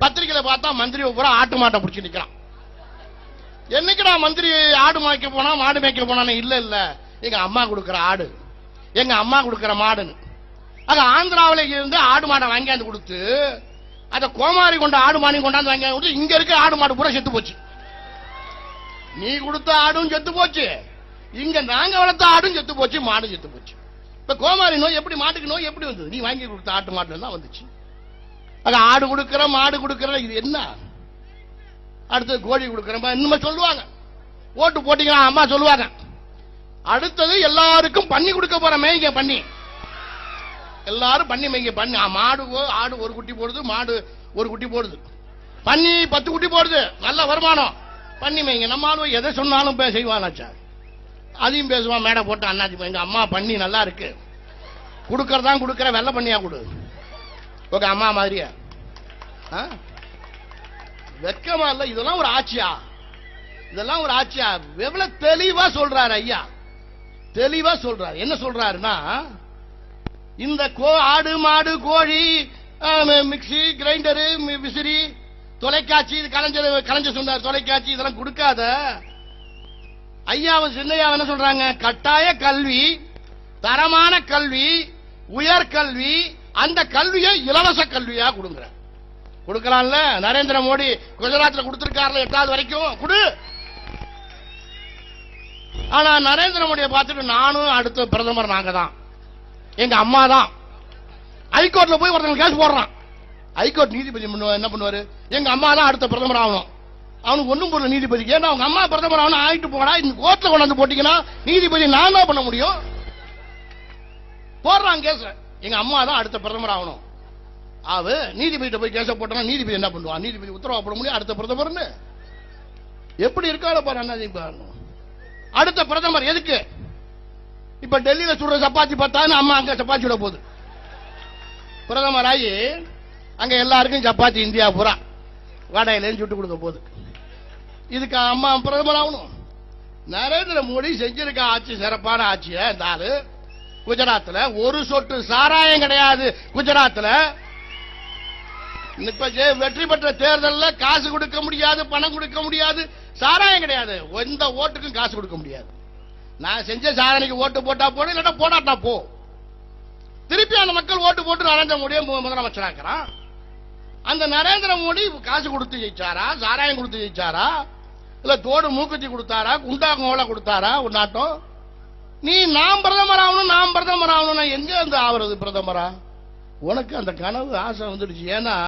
பத்திரிகையில பார்த்தா மந்திரி பூரா ஆட்டு மாட்டை பிடிச்சி நிக்கிறான். என்னைக்குடா மந்திரி ஆடு மேய்க்க போனா மாடு மேய்க்க போனான்னு? இல்ல இல்ல, எங்க அம்மா கொடுக்கிற ஆடு, எங்க அம்மா கொடுக்கிற மாடுன்னு. ஆக ஆந்திராவில இருந்து ஆடு மாடை வாங்கியாந்து கொடுத்து அத கோமாரி கொண்ட ஆடு மாடி கொண்டாந்து வாங்கி கொடுத்து இங்க இருக்க ஆடு மாடு பூரா செத்து போச்சு. நீ கொடுத்த ஆடும் செத்து போச்சு, இங்க நாங்க வளர்த்த ஆடும் செத்து போச்சு, மாடும் செத்து போச்சு. இப்ப கோமாரி நோய் எப்படி, மாட்டுக்கு நோய் எப்படி வந்தது? நீ வாங்கி கொடுத்த ஆட்டு மாட்டுல தான் வந்துச்சு. ஆக ஆடு கொடுக்கிற மாடு கொடுக்கிற இது என்ன? அடுத்தது கோழி கொடுக்கிற இன்னுமே சொல்லுவாங்க. ஓட்டு போட்டீங்கன்னா அம்மா சொல்லுவாங்க, அடுத்தது எல்லாருக்கும் பண்ணி கொடுக்க போற மேய்ங்க பண்ணி. எல்லாரும் பண்ணி மேய்ங்க பண்ணி. மாடு ஆடு ஒரு குட்டி போடுது, மாடு ஒரு குட்டி போடுது, பண்ணி 10 குட்டி போடுது, நல்ல வருமானம். பண்ணி மேய்ங்க. நம்ம ஆளு எதை சொன்னாலும் செய்வானாச்சா? அதையும் பேசுவான் மேடை போட்டு. அண்ணாச்சி எங்க அம்மா பண்ணி நல்லா இருக்கு, கொடுக்கறதான் கொடுக்கற, வெள்ளை பண்ணியா கொடு. ஓகே, அம்மா மாதிரியா? வெக்கமா இல்ல? இதெல்லாம் ஒரு ஆட்சியா? இதெல்லாம் ஒரு ஆட்சியா? எவ்வளவு தெளிவா சொல்றாரு ஐயா, தெளிவா சொல்றாரு. என்ன சொல்றாருன்னா, இந்த ஆடு மாடு கோழி மிக்சி கிரைண்டரு விசிறி தொலைக்காட்சி, இது கலைஞர் சொன்னார், தொலைக்காட்சி இதெல்லாம் கொடுக்காத. ஐயாவும் சின்னையா என்ன சொல்றாங்க? கட்டாய கல்வி, தரமான கல்வி, உயர்கல்வி, அந்த கல்வியை இலவச கல்வியா கொடுங்க. கொடுக்கலாம்ல? நரேந்திர மோடி குஜராத்ல கொடுத்திருக்காருல 8வது வரைக்கும் கொடு. ஆனா நரேந்திர மோடியை பார்த்துட்டு நானும் அடுத்த பிரதமர் நாங்க தான், எங்க அம்மா தான். ஹைகோர்ட்ல போய் ஒருத்தங்க கேஸ் போடுறான். ஹைகோர்ட் நீதிபதி என்ன பண்ணுவாரு? எங்க அம்மா தான் அடுத்த பிரதமர் ஆகணும். அவனுக்கு ஒண்ணும் போடல நீதிபதிக்கு. ஏன்னா அவங்க அம்மா பிரதமர் ஆகணும், ஆயிட்டு போடா, இந்த கோர்ட்ல கொண்டாந்து போட்டீங்கன்னா நீதிபதி நான் தான் பண்ண முடியும். போடுறான் கேஸ், எங்க அம்மா தான் அடுத்த பிரதமர் ஆகணும். நீதிபதி போய் கேச போட்டா நீதிபதி என்ன பண்ணுவான்? நீதிபதி உத்தரவு போட முடியும் அடுத்த பிரதமர்னு? எப்படி இருக்கால பாரு. அடுத்த பிரதமர் எதுக்கு? இப்ப டெல்லியில சுடுற சப்பாத்தி பார்த்தான்னு அம்மா அங்க சப்பாத்தி சுட போகுது. பிரதமர் ஆகி அங்க எல்லாருக்கும் சப்பாத்தி இந்தியா பூரா வடையில சுட்டு கொடுக்க போகுது. இதுக்கு அம்மா பிரதமர் ஆகணும். நரேந்திர மோடி செஞ்சிருக்க ஆட்சி சிறப்பான ஆட்சிய. இந்த ஆளு குஜராத்ல ஒரு சொட்டு சாராயம் கிடையாது. குஜராத்ல இப்ப வெற்றி பெற்ற தேர்தலில் காசு கொடுக்க முடியாது, பணம் கொடுக்க முடியாது, சாராயம் கிடையாது. எந்த ஓட்டுக்கும் காசு கொடுக்க முடியாது. நான் செஞ்ச சாதனைக்கு ஓட்டு போட்டா போடு, இல்லட்டா போடாட்டா போ. திருப்பி அந்த மக்கள் ஓட்டு போட்டு நரேந்திர மோடியை முதலமைச்சராக்கிறான். அந்த நரேந்திர மோடி காசு கொடுத்து ஜெயிச்சாரா, சாராயம் கொடுத்து ஜெயிச்சாரா, இல்ல தோடு மூக்குத்தி கொடுத்தாரா, குண்டா கோல கொடுத்தாரா ஒரு நாட்டம்? நீ நாம் பிரதமர் ஆகணும், நாம் பிரதமர் ஆகணும். எங்க இருந்து ஆவறது பிரதமரா? உனக்கு அந்த கனவு ஆசை வந்துடுச்சு. ஏன்னா